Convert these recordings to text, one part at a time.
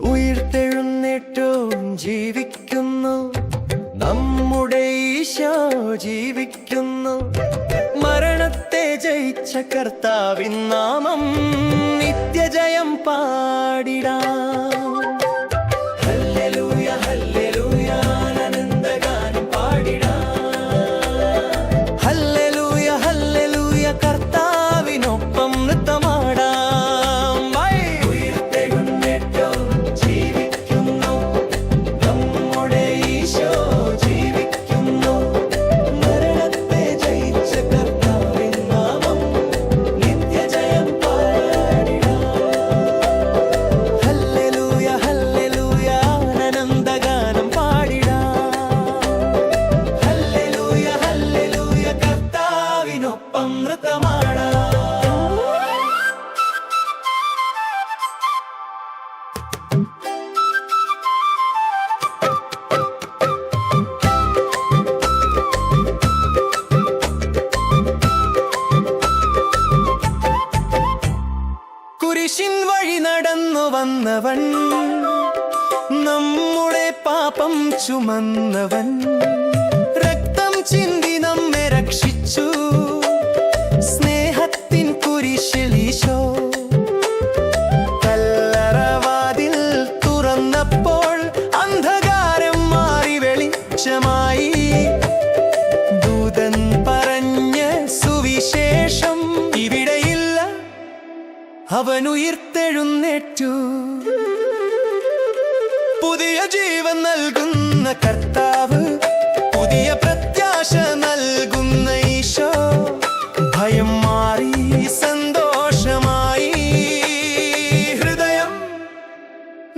ഉയിർത്തെഴുന്നേറ്റോൻ ജീവിക്കുന്നു, നമ്മുടെ ഈശോ ജീവിക്കുന്നു. മരണത്തെ ജയിച്ച കർത്താവിൻ നാമം നിത്യജയം പാടിടാം. ഹല്ലേലൂയ ഹല്ലേലൂയ ആനന്ദഗാനം പാടിടാം. Hallelujah hallelujah കർത്താവിനൊപ്പം നൃത്തമാടാം. ഉയിർത്തെഴുന്നേറ്റോൻ ജീവിക്കുന്നു, നമ്മുടെ ഈശോ ജീവിക്കുന്നു. മരണത്തെ ജയിച്ച കർത്താവിൻ നാമം നിത്യജയം പാടിടാം. ഹല്ലേലൂയ ഹല്ലേലൂയ ആനന്ദഗാനം പാടിടാം. Hallelujah hallelujah കർത്താവിനൊപ്പം നൃത്തമാടാം. കുരിശിൻ വഴി നടന്നു വന്നവൻ, നമ്മുടെ പാപം ചുമന്നവൻ, രക്തം ചിന്തി നമ്മെ രക്ഷിച്ചു. സ്നേഹത്തിൻ കുരിശിൽ ഈശോ കല്ലറവാതിൽ തുറന്നപ്പോൾ അന്ധകാരം മാറി വെളിച്ചമായി. ദൂതൻ പറഞ്ഞ സുവിശേഷം ഇവിടെയില്ല, അവൻ ഉയിർത്തെഴുന്നേറ്റു. പുതിയ ജീവൻ നൽകുന്ന കർത്താവ്, പുതിയ പ്രത്യാശ നൽകുന്ന ഈശോ. ഭയം മാറി സന്തോഷമായി, ഹൃദയം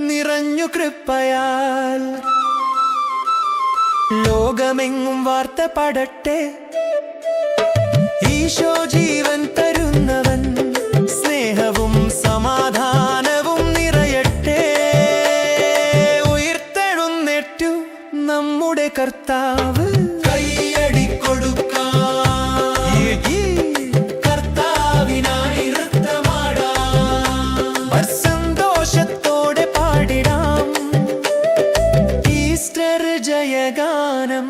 നിറഞ്ഞു കൃപയാൽ. ലോകമെങ്ങും വാർത്ത പാടട്ടെ, ഈശോ ജീവൻ തരുന്നവൻ. സ്നേഹവും സമാധാനവും നിറയട്ടെ. ഉയിർത്തെഴുന്നേറ്റു നമ്മുടെ കർത്താവ്, കൈയടി കൊടുക്കാം. കർത്താവിനായി നൃത്തമാടാം, സന്തോഷത്തോടെ പാടിടാം. ഈസ്റ്റർ ജയഗാനം.